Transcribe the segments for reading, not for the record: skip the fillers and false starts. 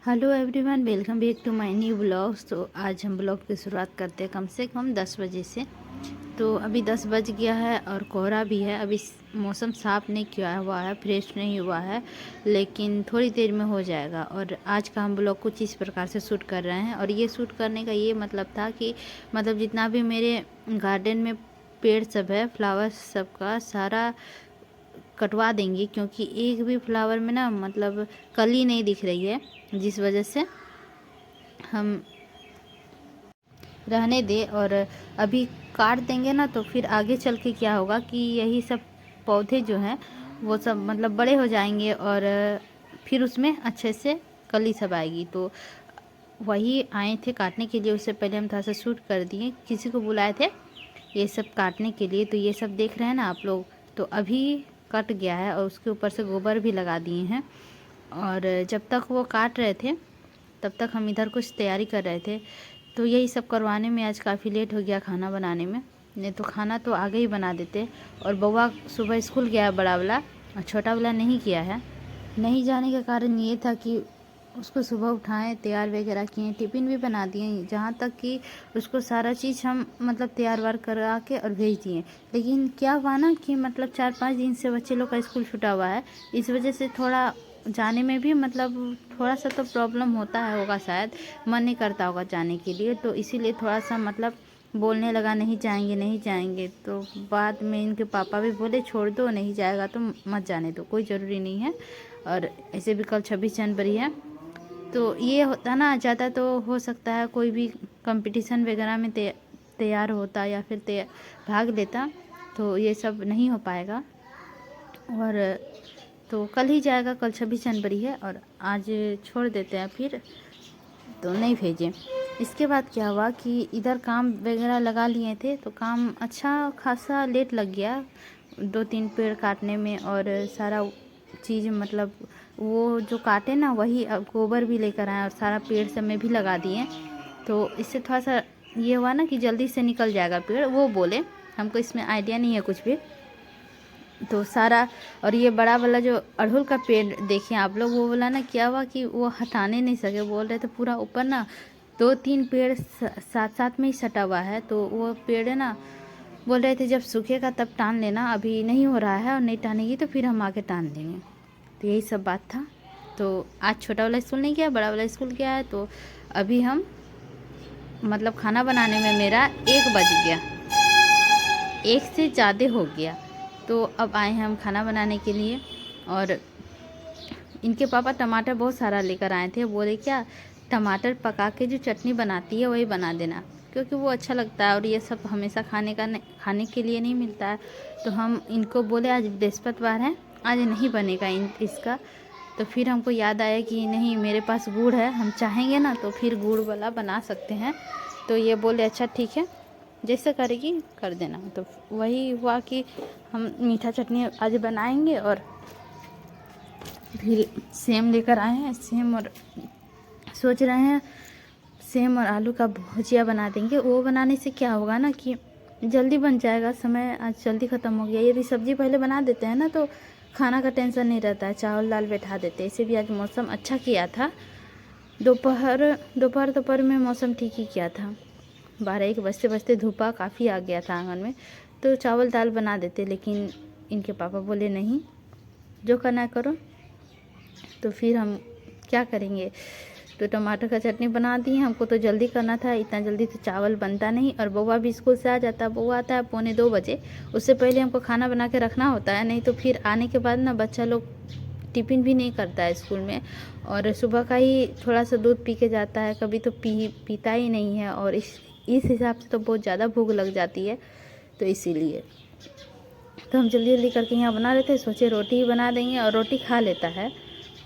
Hello everyone, welcome back to my new blogs. तो आज हम ब्लॉग की शुरुआत करते हैं कम से कम 10 बजे से। तो अभी 10 बज गया है और कोहरा भी है। अभी मौसम साफ़ नहीं किया हुआ है, फ्रेश नहीं हुआ है, लेकिन थोड़ी देर में हो जाएगा। और आज का हम ब्लॉग कुछ इस प्रकार से शूट कर रहे हैं। और ये शूट करने का ये मतलब था कि जितना भी मेरे गार्डन में पेड़ सब है, फ्लावर्स सब का सारा कटवा देंगे, क्योंकि एक भी फ्लावर में ना कली नहीं दिख रही है, जिस वजह से हम रहने दे। और अभी काट देंगे ना तो फिर आगे चल के क्या होगा कि यही सब पौधे जो हैं वो सब बड़े हो जाएंगे और फिर उसमें अच्छे से कली सब आएगी। तो वही आए थे काटने के लिए। उससे पहले हम थोड़ा सा शूट कर दिए, किसी को बुलाए थे ये सब काटने के लिए। तो ये सब देख रहे हैं ना आप लोग, तो अभी कट गया है और उसके ऊपर से गोबर भी लगा दिए हैं। और जब तक वो काट रहे थे तब तक हम इधर कुछ तैयारी कर रहे थे। तो यही सब करवाने में आज काफ़ी लेट हो गया खाना बनाने में। नहीं तो खाना तो आगे ही बना देते। और बउआ सुबह स्कूल गया है, बड़ा वाला, और छोटा वाला नहीं किया है। नहीं जाने का कारण ये था कि उसको सुबह उठाएं, तैयार वगैरह किए, टिफ़िन भी बना दिए, जहाँ तक कि उसको सारा चीज़ हम तैयार वार करा के और भेज दिए। लेकिन क्या हुआ ना कि 4-5 दिन से बच्चे लोग का स्कूल छूटा हुआ है, इस वजह से थोड़ा जाने में भी थोड़ा सा तो प्रॉब्लम होता है होगा, शायद मन नहीं करता होगा जाने के लिए। तो इसीलिए थोड़ा सा बोलने लगा नहीं जाएंगे नहीं जाएंगे। तो बाद में इनके पापा भी बोले छोड़ दो, नहीं जाएगा तो मत जाने दो, कोई ज़रूरी नहीं है। और ऐसे भी कल 26 जनवरी है, तो ये होता ना, ज़्यादा तो हो सकता है कोई भी कंपटीशन वगैरह में तैयार होता या फिर भाग लेता, तो ये सब नहीं हो पाएगा। और तो कल ही जाएगा, कल 26 जनवरी है और आज छोड़ देते हैं, फिर तो नहीं भेजें। इसके बाद क्या हुआ कि इधर काम वगैरह लगा लिए थे, तो काम अच्छा खासा लेट लग गया 2-3 पेड़ काटने में। और सारा चीज़ वो जो काटे ना वही अब गोबर भी लेकर आए और सारा पेड़ सब में भी लगा दिए। तो इससे थोड़ा सा ये हुआ ना कि जल्दी से निकल जाएगा पेड़, वो बोले। हमको इसमें आइडिया नहीं है कुछ भी। तो सारा, और ये बड़ा वाला जो अड़हुल का पेड़ देखिए आप लोग, वो वाला ना क्या हुआ कि वो हटाने नहीं सके। बोल रहे थे पूरा ऊपर ना 2-3 पेड़ साथ साथ में ही सटा हुआ है। तो वो पेड़ है ना, बोल रहे थे जब सूखेगा तब टान लेना, अभी नहीं हो रहा है और नहीं टानेगी तो फिर हम आके टान देंगे। तो यही सब बात था। तो आज छोटा वाला स्कूल नहीं गया, बड़ा वाला स्कूल गया है। तो अभी हम खाना बनाने में मेरा 1 बज गया, 1 से ज़्यादा हो गया। तो अब आए हैं हम खाना बनाने के लिए। और इनके पापा टमाटर बहुत सारा लेकर आए थे। बोले क्या टमाटर पका के जो चटनी बनाती है वही बना देना, क्योंकि वो अच्छा लगता है और ये सब हमेशा खाने के लिए नहीं मिलता है। तो हम इनको बोले आज बृहस्पतिवार है, आज नहीं बनेगा इसका। तो फिर हमको याद आया कि नहीं, मेरे पास गुड़ है, हम चाहेंगे ना तो फिर गुड़ वाला बना सकते हैं। तो ये बोले अच्छा ठीक है, जैसे करेगी कर देना। तो वही हुआ कि हम मीठा चटनी आज बनाएंगे। और फिर सेम लेकर आए हैं, सेम, और सोच रहे हैं सेम और आलू का भुजिया बना देंगे। वो बनाने से क्या होगा ना कि जल्दी बन जाएगा, समय आज जल्दी ख़त्म हो गया। यदि सब्ज़ी पहले बना देते हैं ना तो खाना का टेंशन नहीं रहता है, चावल दाल बैठा देते। इसे भी आज मौसम अच्छा किया था, दोपहर में मौसम ठीक ही किया था। 12-1 बजते बजते धूपा काफ़ी आ गया था आंगन में, तो चावल दाल बना देते। लेकिन इनके पापा बोले नहीं, जो करना है करो। तो फिर हम क्या करेंगे, तो टमाटर का चटनी बना दी। हमको तो जल्दी करना था, इतना जल्दी तो चावल बनता नहीं। और बउआ भी स्कूल से आ जाता, बउआ आता है 1:45 बजे, उससे पहले हमको खाना बना के रखना होता है। नहीं तो फिर आने के बाद ना बच्चा लोग टिफ़िन भी नहीं करता है स्कूल में, और सुबह का ही थोड़ा सा दूध पी के जाता है, कभी तो पीता ही नहीं है। और इस हिसाब से तो बहुत ज़्यादा भूख लग जाती है। तो इसीलिए तो हम जल्दी जल्दी करके यहाँ बना लेते हैं। सोचे रोटी ही बना देंगे, और रोटी खा लेता है,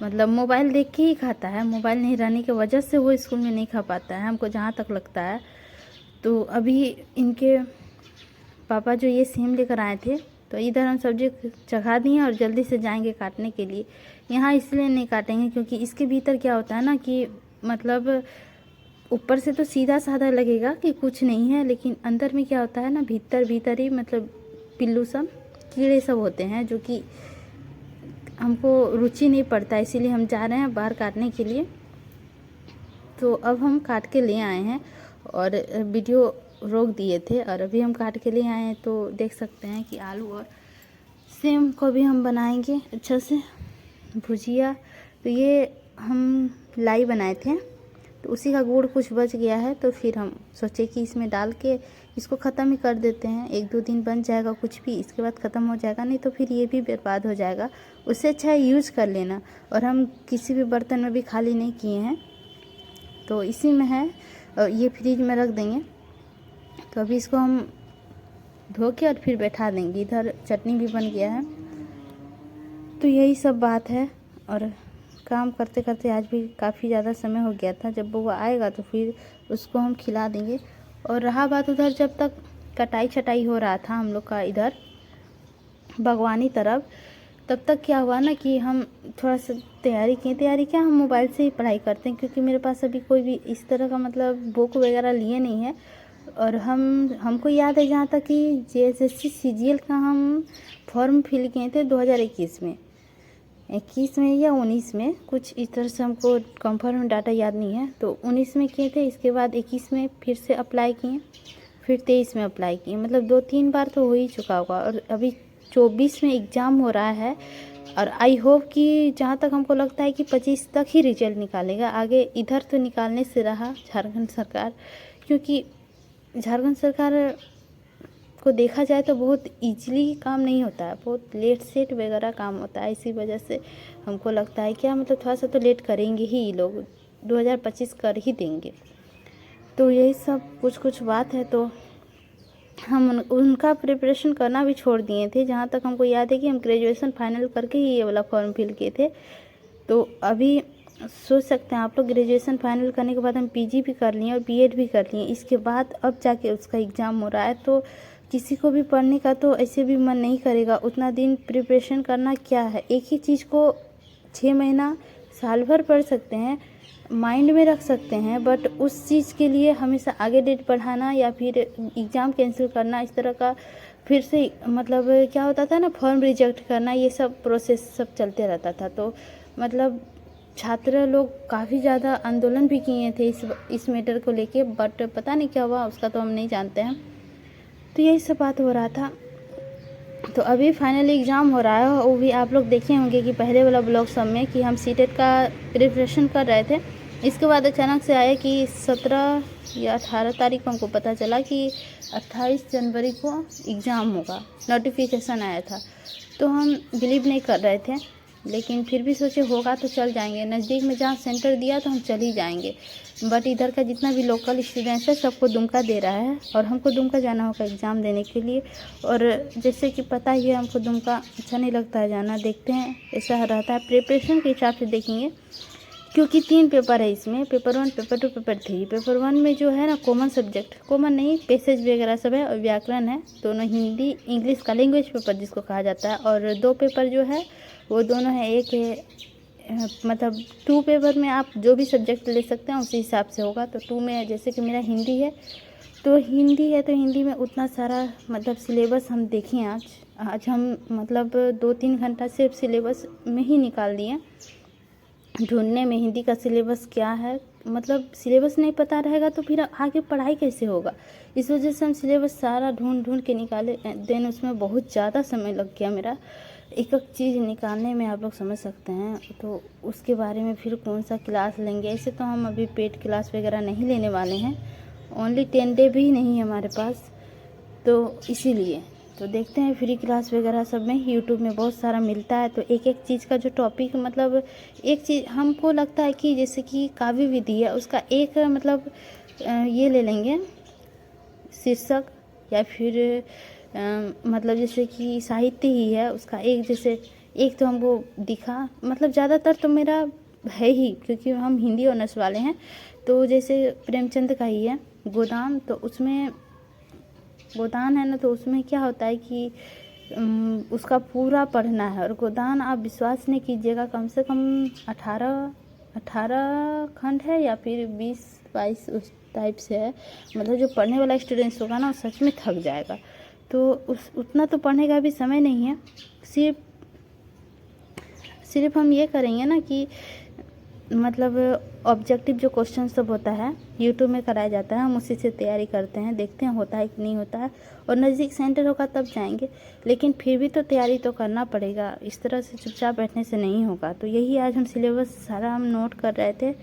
मोबाइल देख के ही खाता है। मोबाइल नहीं रहने की वजह से वो स्कूल में नहीं खा पाता है, हमको जहाँ तक लगता है। तो अभी इनके पापा जो ये सेम लेकर आए थे, तो इधर हम सब्जी चखा दिए और जल्दी से जाएंगे काटने के लिए। यहाँ इसलिए नहीं काटेंगे क्योंकि इसके भीतर क्या होता है ना कि ऊपर से तो सीधा साधा लगेगा कि कुछ नहीं है, लेकिन अंदर में क्या होता है ना, भीतर भीतर ही पिल्लू सब, कीड़े सब होते हैं, जो कि हमको रुचि नहीं पड़ता। इसीलिए हम जा रहे हैं बाहर काटने के लिए। तो अब हम काट के ले आए हैं और वीडियो रोक दिए थे और अभी हम काट के ले आए हैं। तो देख सकते हैं कि आलू और सेम को भी हम बनाएंगे अच्छा से भुजिया। तो ये हम लाई बनाए थे तो उसी का गुड़ कुछ बच गया है, तो फिर हम सोचे कि इसमें डाल के इसको ख़त्म ही कर देते हैं। 1-2 दिन बन जाएगा कुछ भी, इसके बाद ख़त्म हो जाएगा, नहीं तो फिर ये भी बर्बाद हो जाएगा। उससे अच्छा है यूज़ कर लेना। और हम किसी भी बर्तन में भी खाली नहीं किए हैं, तो इसी में है और ये फ्रिज में रख देंगे। तो अभी इसको हम धो के और फिर बैठा देंगे। इधर चटनी भी बन गया है। तो यही सब बात है और काम करते करते आज भी काफ़ी ज़्यादा समय हो गया था। जब वो आएगा तो फिर उसको हम खिला देंगे। और रहा बात उधर जब तक कटाई छटाई हो रहा था हम लोग का इधर बागवानी तरफ, तब तक क्या हुआ ना कि हम थोड़ा सा तैयारी किए। तैयारी क्या, हम मोबाइल से ही पढ़ाई करते हैं क्योंकि मेरे पास अभी कोई भी इस तरह का मतलब बुक वगैरह लिए नहीं है। और हमको याद है जहाँ तक कि JSSC CGL का हम फॉर्म फिल किए थे 2021 में, 21 में या 19 में, कुछ इस तरह से हमको कंफर्म डाटा याद नहीं है। तो 19 में किए थे, इसके बाद 21 में फिर से अप्लाई किए, फिर 23 में अप्लाई किए, मतलब 2-3 बार तो हो ही चुका होगा। और अभी 24 में एग्ज़ाम हो रहा है और आई होप कि जहाँ तक हमको लगता है कि 25 तक ही रिजल्ट निकालेगा। आगे इधर तो निकालने से रहा झारखंड सरकार, क्योंकि झारखंड सरकार को देखा जाए तो बहुत इजीली काम नहीं होता है, बहुत लेट सेट वगैरह काम होता है। इसी वजह से हमको लगता है क्या मतलब थोड़ा सा तो लेट करेंगे ही ये लोग, 2025 कर ही देंगे। तो यही सब कुछ बात है। तो हम उनका प्रिपरेशन करना भी छोड़ दिए थे। जहाँ तक हमको याद है कि हम ग्रेजुएशन फाइनल करके ही ये वाला फॉर्म फिल किए थे। तो अभी सोच सकते हैं आप लोग, ग्रेजुएशन फाइनल करने के बाद हम PG भी कर लिए और BEd भी कर लिए। इसके बाद अब जाके उसका एग्ज़ाम हो रहा है। तो किसी को भी पढ़ने का तो ऐसे भी मन नहीं करेगा। उतना दिन प्रिपरेशन करना क्या है, एक ही चीज़ को 6 महीना साल भर पढ़ सकते हैं, माइंड में रख सकते हैं, बट उस चीज़ के लिए हमेशा आगे डेट बढ़ाना या फिर एग्ज़ाम कैंसिल करना, इस तरह का फिर से मतलब क्या होता था ना, फॉर्म रिजेक्ट करना, ये सब प्रोसेस सब चलते रहता था। तो मतलब छात्र लोग काफ़ी ज़्यादा आंदोलन भी किए थे इस मैटर को लेके, बट पता नहीं क्या हुआ उसका तो हम नहीं जानते हैं। तो यही सब बात हो रहा था। तो अभी फाइनल एग्ज़ाम हो रहा है, वो भी आप लोग देखे होंगे कि पहले वाला ब्लॉग सब में कि हम CTET का प्रिपरेशन कर रहे थे। इसके बाद अचानक से आया कि 17 या 18 तारीख को हमको पता चला कि 28 जनवरी को एग्ज़ाम होगा, नोटिफिकेशन आया था। तो हम बिलीव नहीं कर रहे थे, लेकिन फिर भी सोचे होगा तो चल जाएंगे। नज़दीक में जहाँ सेंटर दिया तो हम चल ही जाएंगे। बट इधर का जितना भी लोकल स्टूडेंट्स है सबको दुमका दे रहा है और हमको दुमका जाना होगा एग्ज़ाम देने के लिए। और जैसे कि पता ही है हमको दुमका अच्छा नहीं लगता है जाना। देखते हैं, ऐसा रहता है प्रिपरेशन के हिसाब से देखेंगे, क्योंकि 3 पेपर है इसमें, पेपर 1, पेपर 2, पेपर 3। पेपर 1 में जो है ना कॉमन सब्जेक्ट, कॉमन नहीं, पैसेज वगैरह सब है और व्याकरण है, दोनों हिंदी इंग्लिश का लैंग्वेज पेपर जिसको कहा जाता है। और 2 पेपर जो है वो दोनों है, एक है मतलब 2 पेपर में आप जो भी सब्जेक्ट ले सकते हैं उसी हिसाब से होगा। तो 2 में जैसे कि मेरा हिंदी है तो हिंदी में उतना सारा मतलब सिलेबस हम देखें। आज हम मतलब 2-3 घंटा सिर्फ सिलेबस में ही निकाल दिए ढूंढने में। हिंदी का सिलेबस क्या है, मतलब सिलेबस नहीं पता रहेगा तो फिर आगे पढ़ाई कैसे होगा। इस वजह से हम सिलेबस सारा ढूंढ के निकाले। देन उसमें बहुत ज़्यादा समय लग गया मेरा एक चीज़ निकालने में, आप लोग समझ सकते हैं। तो उसके बारे में फिर कौन सा क्लास लेंगे। ऐसे तो हम अभी पेड क्लास वगैरह नहीं लेने वाले हैं, ओनली 10 डे भी नहीं है हमारे पास, तो इसीलिए। तो देखते हैं फ्री क्लास वगैरह सब में यूट्यूब में बहुत सारा मिलता है। तो एक चीज़ का जो टॉपिक, मतलब एक चीज़ हमको लगता है कि जैसे कि काव्य विधि है, उसका एक मतलब ये ले लेंगे शीर्षक, या फिर मतलब जैसे कि साहित्य ही है उसका एक, जैसे एक तो हमको दिखा, मतलब ज़्यादातर तो मेरा है ही क्योंकि हम हिंदी ऑनर्स वाले हैं। तो जैसे प्रेमचंद का ही है गोदान, तो उसमें गोदान है ना, तो उसमें क्या होता है कि उसका पूरा पढ़ना है। और गोदान आप विश्वास नहीं कीजिएगा, कम से कम 18 खंड है या फिर 20-22 उस टाइप से है। मतलब जो पढ़ने वाला स्टूडेंट्स होगा ना वो सच में थक जाएगा। तो उतना तो पढ़ने का भी समय नहीं है। सिर्फ हम ये करेंगे ना कि मतलब ऑब्जेक्टिव जो क्वेश्चन सब होता है यूट्यूब में कराया जाता है, हम उसी से तैयारी करते हैं, देखते हैं होता है कि नहीं होता है। और नज़दीक सेंटर होगा तब जाएंगे, लेकिन फिर भी तो तैयारी तो करना पड़ेगा, इस तरह से चुपचाप बैठने से नहीं होगा। तो यही आज हम सिलेबस सारा हम नोट कर रहे थे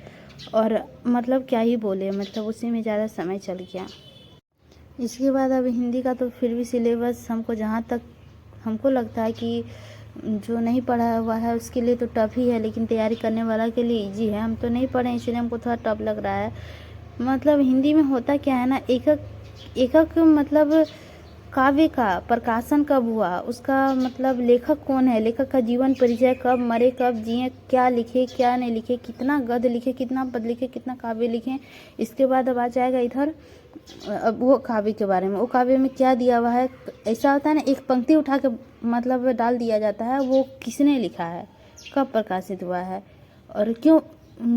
और मतलब क्या ही बोले, मतलब उसी में ज़्यादा समय चल गया। इसके बाद अब हिंदी का तो फिर भी सिलेबस हमको जहाँ तक हमको लगता है कि जो नहीं पढ़ा हुआ है उसके लिए तो टफ ही है, लेकिन तैयारी करने वाला के लिए इजी है। हम तो नहीं पढ़े इसलिए हमको थोड़ा टफ लग रहा है। मतलब हिंदी में होता क्या है ना, एकक मतलब काव्य का प्रकाशन कब हुआ, उसका मतलब लेखक कौन है, लेखक का जीवन परिचय, कब मरे कब जिए, क्या लिखे क्या नहीं लिखे, कितना गद्य लिखे, कितना पद लिखे, कितना काव्य लिखे। इसके बाद अब आ जाएगा इधर अब वो काव्य के बारे में, वो काव्य में क्या दिया हुआ है। ऐसा होता है ना, एक पंक्ति उठा के मतलब डाल दिया जाता है, वो किसने लिखा है, कब प्रकाशित हुआ है और क्यों,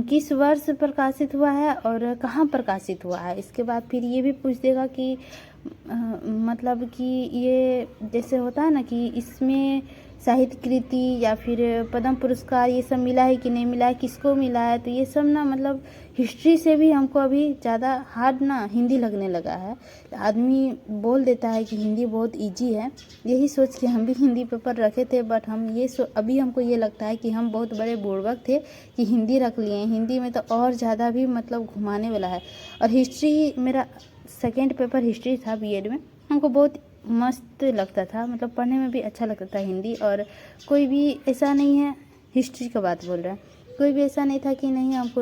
किस वर्ष प्रकाशित हुआ है और कहाँ प्रकाशित हुआ है। इसके बाद फिर ये भी पूछ देगा कि मतलब कि ये जैसे होता है ना कि इसमें साहित्य कृति या फिर पद्म पुरस्कार ये सब मिला है कि नहीं मिला है, किसको मिला है। तो ये सब ना मतलब हिस्ट्री से भी हमको अभी ज़्यादा हार्ड ना हिंदी लगने लगा है। आदमी बोल देता है कि हिंदी बहुत इजी है, यही सोच के हम भी हिंदी पेपर रखे थे, बट हम ये अभी हमको ये लगता है कि हम बहुत बड़े बुड़बक थे कि हिंदी रख लिए। हिंदी में तो और ज़्यादा भी मतलब घुमाने वाला है। और हिस्ट्री मेरा सेकेंड पेपर हिस्ट्री था बीएड में, हमको बहुत मस्त लगता था, मतलब पढ़ने में भी अच्छा लगता था हिंदी। और कोई भी ऐसा नहीं है, हिस्ट्री का बात बोल रहा है, कोई भी ऐसा नहीं था कि नहीं हमको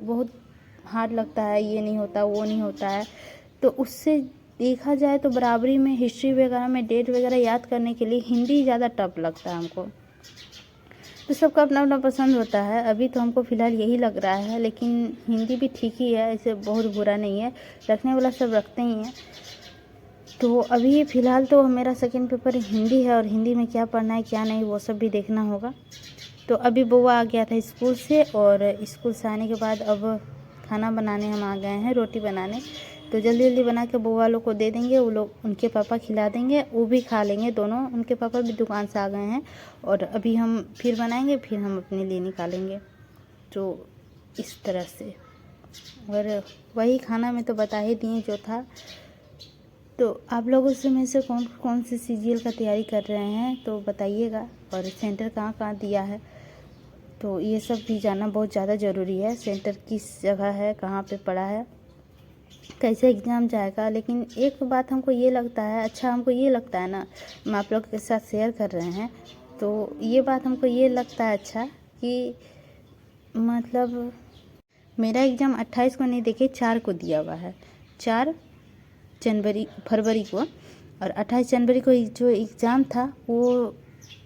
बहुत हार्ड लगता है, ये नहीं होता वो नहीं होता है। तो उससे देखा जाए तो बराबरी में हिस्ट्री वगैरह में डेट वगैरह याद करने के लिए हिंदी ज़्यादा टफ लगता है हमको। तो सबका अपना अपना पसंद होता है, अभी तो हमको फ़िलहाल यही लग रहा है, लेकिन हिंदी भी ठीक ही है, ऐसे बहुत बुरा नहीं है, रखने वाला सब रखते ही हैं। तो अभी फ़िलहाल तो मेरा सेकंड पेपर हिंदी है और हिंदी में क्या पढ़ना है क्या नहीं वो सब भी देखना होगा। तो अभी बुआ आ गया था स्कूल से, और स्कूल से आने के बाद अब खाना बनाने हम आ गए हैं, रोटी बनाने। तो जल्दी जल्दी बना के बुआ लोग को दे देंगे, वो लोग उनके पापा खिला देंगे, वो भी खा लेंगे दोनों, उनके पापा भी दुकान से आ गए हैं। और अभी हम फिर बनाएंगे, फिर हम अपने लिए निकालेंगे। तो इस तरह से, और वही खाना में तो बता ही दिए जो था। तो आप लोगों से में से कौन कौन से सीजीएल का तैयारी कर रहे हैं तो बताइएगा, और सेंटर कहाँ कहाँ दिया है, तो ये सब भी जानना बहुत ज़्यादा ज़रूरी है। सेंटर किस जगह है, कहाँ पे पड़ा है, कैसे एग्ज़ाम जाएगा। लेकिन एक बात हमको ये लगता है, अच्छा हमको ये लगता है ना, हम आप लोग के साथ शेयर कर रहे हैं, तो ये बात हमको ये लगता है अच्छा कि मतलब मेरा एग्ज़ाम 28 को नहीं देखे 4 को दिया हुआ है, 4 फरवरी को, और 28 जनवरी को जो एग्ज़ाम था वो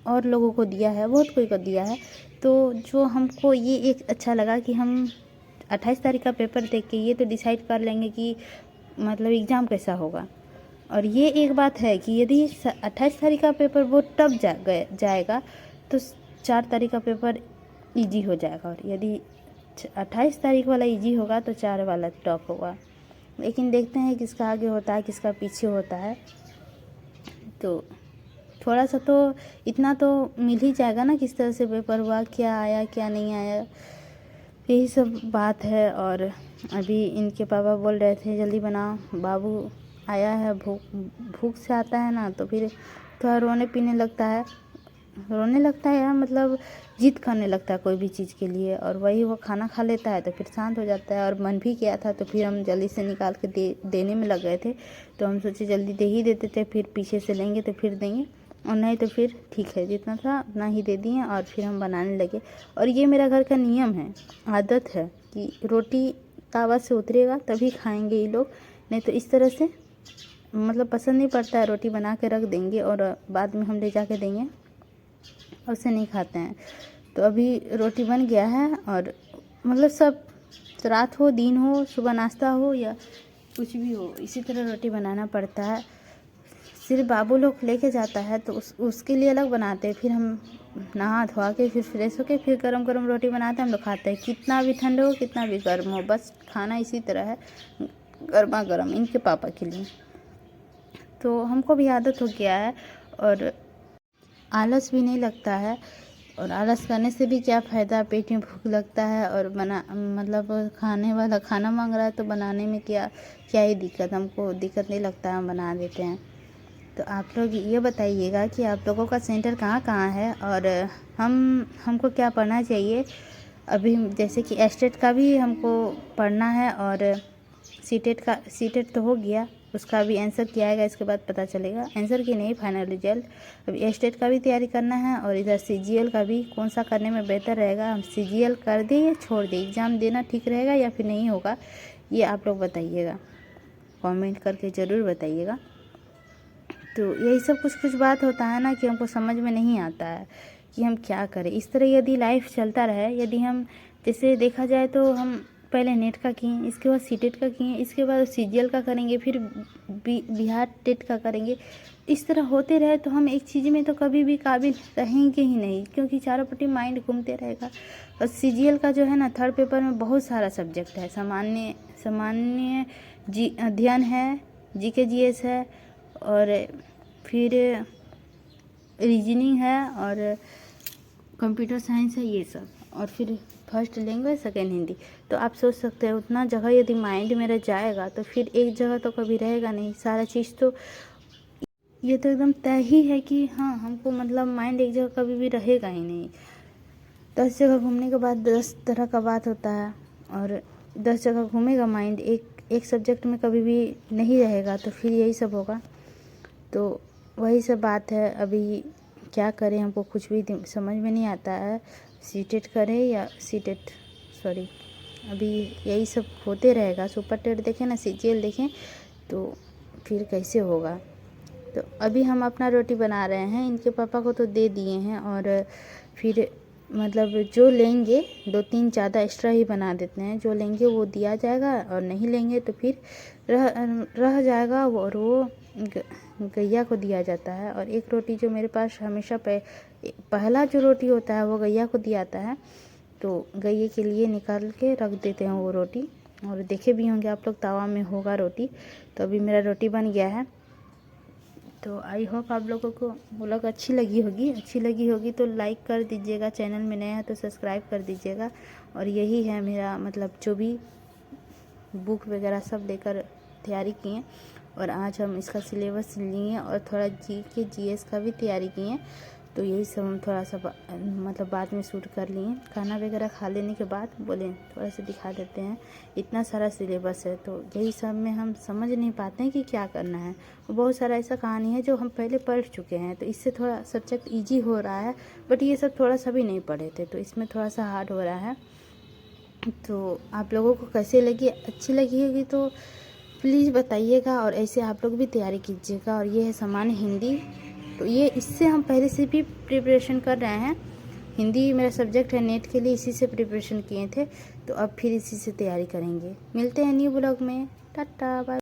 और लोगों को दिया है, बहुत कोई को दिया है। तो जो हमको ये एक अच्छा लगा कि हम 28 तारीख का पेपर देख के ये तो डिसाइड कर लेंगे कि मतलब एग्ज़ाम कैसा होगा। और ये एक बात है कि यदि 28 तारीख का पेपर वो टफ जाएगा तो 4 तारीख का पेपर इजी हो जाएगा, और यदि 28 तारीख वाला इजी होगा तो 4 वाला टफ होगा। लेकिन देखते हैं किसका आगे होता है किसका पीछे होता है। तो थोड़ा सा तो इतना तो मिल ही जाएगा ना, किस तरह से पेपर हुआ, क्या आया क्या नहीं आया, यही सब बात है। और अभी इनके पापा बोल रहे थे जल्दी बनाओ, बाबू आया है, भूख से आता है ना तो फिर थोड़ा रोने लगता है यार, मतलब जिद करने लगता है कोई भी चीज़ के लिए। और वही वो खाना खा लेता है तो फिर शांत हो जाता है। और मन भी किया था तो फिर हम जल्दी से निकाल के देने में लग गए थे। तो हम सोचे जल्दी दे ही देते थे, फिर पीछे से लेंगे तो फिर देंगे, और नहीं तो फिर ठीक है जितना था उतना ही दे दिए। और फिर हम बनाने लगे। और ये मेरा घर का नियम है, आदत है कि रोटी तावा से उतरेगा तभी खाएंगे ये लोग, नहीं तो इस तरह से मतलब पसंद नहीं पड़ता है। रोटी बना के रख देंगे और बाद में हम ले जा के देंगे, उससे नहीं खाते हैं। तो अभी रोटी बन गया है, और मतलब सब रात हो दिन हो सुबह नाश्ता हो या कुछ भी हो, इसी तरह रोटी बनाना पड़ता है। सिर्फ बाबू लोग लेके जाता है तो उसके लिए अलग बनाते हैं, फिर हम नहा धोआ के फिर फ्रेश होके फिर गरम गरम रोटी बनाते हैं, हम लोग खाते हैं। कितना भी ठंड हो कितना भी गर्म हो, बस खाना इसी तरह है, गर्मा गर्म इनके पापा के लिए। तो हमको भी आदत हो गया है और आलस भी नहीं लगता है। और आलस करने से भी क्या फ़ायदा, पेट में भूख लगता है और बना मतलब खाने वाला खाना मांग रहा है तो बनाने में क्या क्या ही दिक्कत, हमको दिक्कत नहीं लगता, हम बना देते हैं। तो आप लोग ये बताइएगा कि आप लोगों का सेंटर कहाँ कहाँ है और हमको क्या पढ़ना चाहिए। अभी जैसे कि एस्टेट का भी हमको पढ़ना है और सीटेट तो हो गया, उसका भी आंसर क्या आएगा इसके बाद पता चलेगा, आंसर की नहीं फाइनल रिजल्ट। अभी एस्टेट का भी तैयारी करना है और इधर सीजीएल का भी कौन सा करने में बेहतर रहेगा, हम सीजीएल कर दें या छोड़ दें, एग्ज़ाम देना ठीक रहेगा या फिर नहीं होगा, ये आप लोग बताइएगा, कमेंट करके ज़रूर बताइएगा। तो यही सब कुछ बात होता है ना कि हमको समझ में नहीं आता है कि हम क्या करें। इस तरह यदि लाइफ चलता रहे, यदि हम जैसे देखा जाए तो हम पहले नेट का किए, इसके बाद सीटेट का किए, इसके बाद सीजीएल का करेंगे, फिर बिहार टेट का करेंगे, इस तरह होते रहे तो हम एक चीज़ में तो कभी भी काबिल रहेंगे ही नहीं, क्योंकि चारों पट्टी माइंड घूमते रहेगा। और सीजीएल का जो है ना, थर्ड पेपर में बहुत सारा सब्जेक्ट है, सामान्य अध्ययन है, जीके जीएस है, और फिर रीजनिंग है और कंप्यूटर साइंस है, ये सब, और फिर फर्स्ट लैंग्वेज, सेकेंड हिंदी। तो आप सोच सकते हैं उतना जगह यदि माइंड मेरा जाएगा तो फिर एक जगह तो कभी रहेगा नहीं, सारा चीज़ तो ये तो एकदम तय ही है कि हाँ हमको मतलब माइंड एक जगह कभी भी रहेगा ही नहीं। 10 जगह घूमने के बाद 10 तरह का बात होता है, और 10 जगह घूमेगा माइंड, एक सब्जेक्ट में कभी भी नहीं रहेगा, तो फिर यही सब होगा। तो वही सब बात है। अभी क्या करें, हमको कुछ भी समझ में नहीं आता है, सीटेट करें या सॉरी, अभी यही सब होते रहेगा। सुपर टेट देखें ना, सीजीएल देखें, तो फिर कैसे होगा। तो अभी हम अपना रोटी बना रहे हैं, इनके पापा को तो दे दिए हैं, और फिर मतलब जो लेंगे 2-3 ज़्यादा एक्स्ट्रा ही बना देते हैं, जो लेंगे वो दिया जाएगा और नहीं लेंगे तो फिर रह जाएगा, और वो गैया को दिया जाता है। और एक रोटी जो मेरे पास हमेशा पहला जो रोटी होता है वो गैया को दिया जाता है, तो गैया के लिए निकाल के रख देते हैं वो रोटी। और देखे भी होंगे आप लोग, तवा में होगा रोटी। तो अभी मेरा रोटी बन गया है। तो आई होप आप लोगों को व्लॉग अच्छी लगी होगी तो लाइक कर दीजिएगा, चैनल में नया है तो सब्सक्राइब कर दीजिएगा। और यही है मेरा मतलब जो भी बुक वगैरह सब लेकर तैयारी किए, और आज हम इसका सिलेबस लिए और थोड़ा जीके जीएस का भी तैयारी किए। तो यही सब हम थोड़ा सा मतलब बाद में शूट कर लिए, खाना वगैरह खा लेने के बाद बोले थोड़ा सा दिखा देते हैं। इतना सारा सिलेबस है, तो यही सब में हम समझ नहीं पाते हैं कि क्या करना है। बहुत सारा ऐसा कहानी है जो हम पहले पढ़ चुके हैं, तो इससे थोड़ा सब्जेक्ट ईजी हो रहा है, बट ये सब थोड़ा सा भी नहीं पढ़े थे, तो इसमें थोड़ा सा हार्ड हो रहा है। तो आप लोगों को कैसे लगी, अच्छी लगी होगी तो प्लीज़ बताइएगा, और ऐसे आप लोग भी तैयारी कीजिएगा। और ये है सामान्य हिंदी, तो ये इससे हम पहले से भी प्रिपरेशन कर रहे हैं। हिंदी मेरा सब्जेक्ट है नेट के लिए, इसी से प्रिपरेशन किए थे, तो अब फिर इसी से तैयारी करेंगे। मिलते हैं न्यू ब्लॉग में, टाटा बाय।